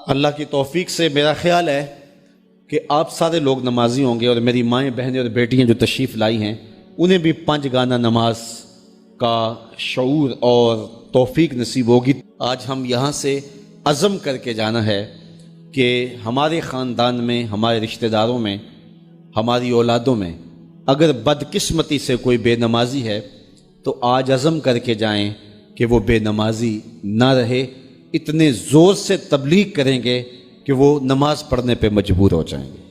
اللہ کی توفیق سے میرا خیال ہے کہ آپ سارے لوگ نمازی ہوں گے، اور میری مائیں بہنیں اور بیٹیاں جو تشریف لائی ہیں انہیں بھی 5 گانا نماز کا شعور اور توفیق نصیب ہوگی۔ آج ہم یہاں سے عزم کر کے جانا ہے کہ ہمارے خاندان میں، ہمارے رشتہ داروں میں، ہماری اولادوں میں اگر بدقسمتی سے کوئی بے نمازی ہے تو آج عزم کر کے جائیں کہ وہ بے نمازی نہ رہے۔ اتنے زور سے تبلیغ کریں گے کہ وہ نماز پڑھنے پہ مجبور ہو جائیں گے۔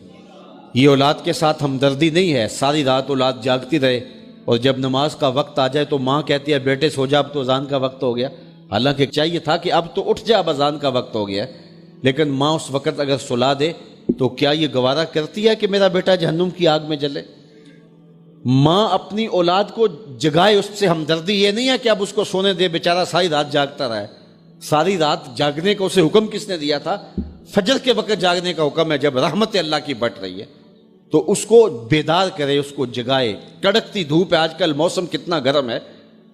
یہ اولاد کے ساتھ ہمدردی نہیں ہے، ساری رات اولاد جاگتی رہے اور جب نماز کا وقت آ جائے تو ماں کہتی ہے بیٹے سو جا، اب تو اذان کا وقت ہو گیا۔ حالانکہ چاہیے تھا کہ اب تو اٹھ جا، اب اذان کا وقت ہو گیا، لیکن ماں اس وقت اگر سلا دے تو کیا یہ گوارا کرتی ہے کہ میرا بیٹا جہنم کی آگ میں جلے؟ ماں اپنی اولاد کو جگائے، اس سے ہمدردی یہ نہیں ہے کہ اب اس کو سونے دے، بیچارہ ساری رات جاگتا رہا ہے۔ ساری رات جاگنے کا اسے حکم کس نے دیا تھا؟ فجر کے وقت جاگنے کا حکم ہے جب رحمت اللہ کی بٹ رہی ہے، تو اس کو بیدار کرے، اس کو جگائے۔ کڑکتی دھوپ ہے، آج کل موسم کتنا گرم ہے،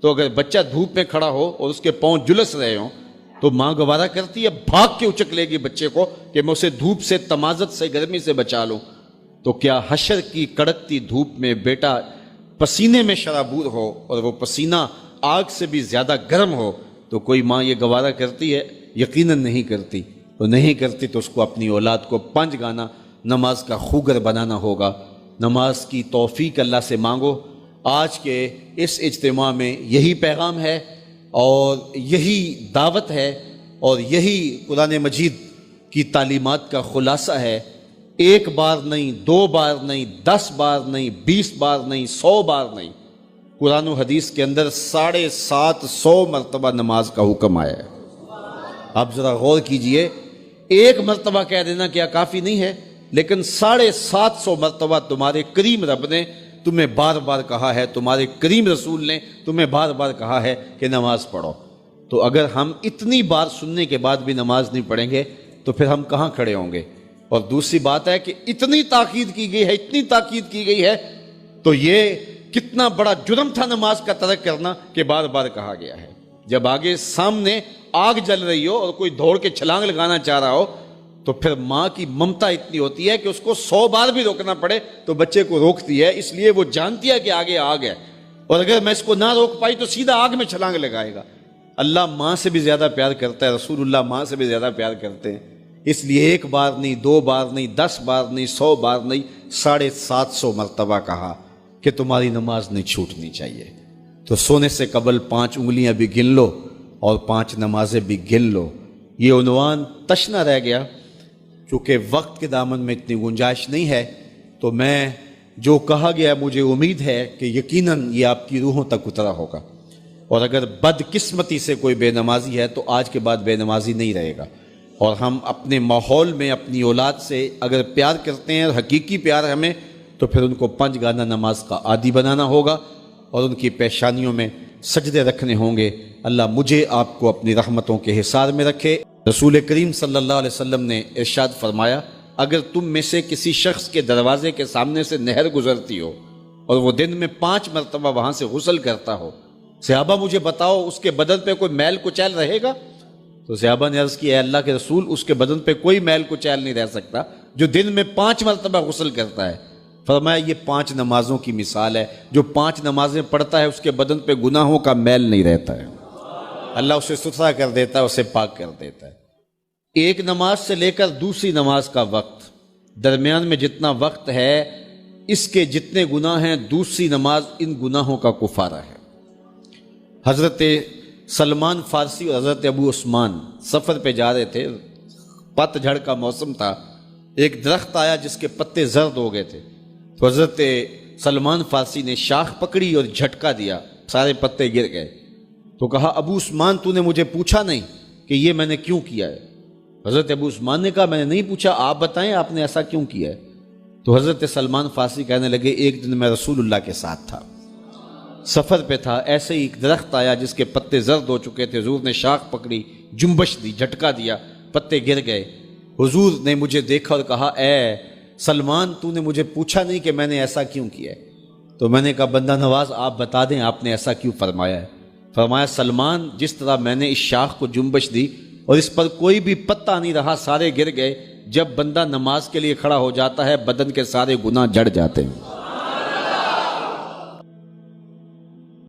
تو اگر بچہ دھوپ میں کھڑا ہو اور اس کے پاؤں جلس رہے ہوں تو ماں گوارا کرتی ہے، بھاگ کے اچک لے گی بچے کو کہ میں اسے دھوپ سے، تمازت سے، گرمی سے بچا لوں۔ تو کیا حشر کی کڑکتی دھوپ میں بیٹا پسینے میں شرابور ہو اور وہ پسینہ آگ سے بھی زیادہ گرم ہو تو کوئی ماں یہ گوارا کرتی ہے؟ یقیناً نہیں کرتی۔ تو نہیں کرتی تو اس کو اپنی اولاد کو 5 گانا نماز کا خوگر بنانا ہوگا۔ نماز کی توفیق اللہ سے مانگو۔ آج کے اس اجتماع میں یہی پیغام ہے اور یہی دعوت ہے اور یہی قرآن مجید کی تعلیمات کا خلاصہ ہے۔ 1 بار نہیں، 2 بار نہیں، 10 بار نہیں، 20 بار نہیں، 100 بار نہیں، قرآن و حدیث کے اندر 750 مرتبہ نماز کا حکم آیا ہے۔ آپ ذرا غور کیجئے، 1 مرتبہ کہہ دینا کیا کافی نہیں ہے؟ لیکن 750 مرتبہ تمہارے کریم رب نے تمہیں بار بار کہا ہے، تمہارے کریم رسول نے تمہیں بار بار کہا ہے کہ نماز پڑھو۔ تو اگر ہم اتنی بار سننے کے بعد بھی نماز نہیں پڑھیں گے تو پھر ہم کہاں کھڑے ہوں گے؟ اور دوسری بات ہے کہ اتنی تاکید کی گئی ہے، اتنی تاکید کی گئی ہے، تو یہ کتنا بڑا جرم تھا نماز کا ترک کرنا کہ بار بار کہا گیا ہے۔ جب آگے سامنے آگ جل رہی ہو اور کوئی دوڑ کے چھلانگ لگانا چاہ رہا ہو تو پھر ماں کی ممتا اتنی ہوتی ہے کہ اس کو 100 بار بھی روکنا پڑے تو بچے کو روکتی ہے، اس لیے وہ جانتی ہے کہ آگے آگ ہے، اور اگر میں اس کو نہ روک پائی تو سیدھا آگ میں چھلانگ لگائے گا۔ اللہ ماں سے بھی زیادہ پیار کرتا ہے، رسول اللہ ماں سے بھی زیادہ پیار کرتے ہیں، اس لیے 1 بار نہیں، 2 بار نہیں، 10 بار نہیں، 100 بار نہیں، 750 مرتبہ کہا کہ تمہاری نماز نہیں چھوٹنی چاہیے۔ تو سونے سے قبل 5 انگلیاں بھی گن لو اور 5 نمازیں بھی گن لو۔ یہ عنوان تشنا رہ گیا، چونکہ وقت کے دامن میں اتنی گنجائش نہیں ہے، تو میں جو کہا گیا مجھے امید ہے کہ یقیناً یہ آپ کی روحوں تک اترا ہوگا، اور اگر بدقسمتی سے کوئی بے نمازی ہے تو آج کے بعد بے نمازی نہیں رہے گا۔ اور ہم اپنے ماحول میں اپنی اولاد سے اگر پیار کرتے ہیں اور حقیقی پیار ہے ہمیں، تو پھر ان کو 5 گانا نماز کا عادی بنانا ہوگا اور ان کی پیشانیوں میں سجدے رکھنے ہوں گے۔ اللہ مجھے آپ کو اپنی رحمتوں کے حصار میں رکھے۔ رسول کریم صلی اللہ علیہ وسلم نے ارشاد فرمایا، اگر تم میں سے کسی شخص کے دروازے کے سامنے سے نہر گزرتی ہو اور وہ دن میں 5 مرتبہ وہاں سے غسل کرتا ہو، صحابہ مجھے بتاؤ اس کے بدن پہ کوئی میل کچیل رہے گا؟ تو صحابہ نے عرض کی، اے اللہ کے رسول، اس کے بدن پہ کوئی میل کچیل نہیں رہ سکتا جو دن میں 5 مرتبہ غسل کرتا ہے۔ فرمایا یہ 5 نمازوں کی مثال ہے، جو 5 نمازیں پڑھتا ہے اس کے بدن پہ گناہوں کا میل نہیں رہتا ہے، اللہ اسے ستھرا کر دیتا ہے، اسے پاک کر دیتا ہے۔ ایک نماز سے لے کر دوسری نماز کا وقت، درمیان میں جتنا وقت ہے اس کے جتنے گناہ ہیں، دوسری نماز ان گناہوں کا کفارہ ہے۔ حضرت سلمان فارسی اور حضرت ابو عثمان سفر پہ جا رہے تھے، پت جھڑ کا موسم تھا، ایک درخت آیا جس کے پتے زرد ہو گئے تھے، تو حضرت سلمان فارسی نے شاخ پکڑی اور جھٹکا دیا، سارے پتے گر گئے۔ تو کہا ابو عثمان تو نے مجھے پوچھا نہیں کہ یہ میں نے کیوں کیا ہے؟ حضرت ابو عثمان نے کہا میں نے نہیں پوچھا، آپ بتائیں آپ نے ایسا کیوں کیا ہے؟ تو حضرت سلمان فارسی کہنے لگے، ایک دن میں رسول اللہ کے ساتھ تھا، سفر پہ تھا، ایسے ہی ایک درخت آیا جس کے پتے زرد ہو چکے تھے، حضور نے شاخ پکڑی، جنبش دی، جھٹکا دیا، پتے گر گئے۔ حضور نے مجھے دیکھا اور کہا، اے سلمان تو نے مجھے پوچھا نہیں کہ میں نے ایسا کیوں کیا ہے؟ تو میں نے کہا بندہ نواز آپ بتا دیں آپ نے ایسا کیوں فرمایا ہے؟ فرمایا سلمان جس طرح میں نے اس شاخ کو جنبش دی اور اس پر کوئی بھی پتہ نہیں رہا، سارے گر گئے۔ جب بندہ نماز کے لیے کھڑا ہو جاتا ہے بدن کے سارے گناہ جڑ جاتے ہیں۔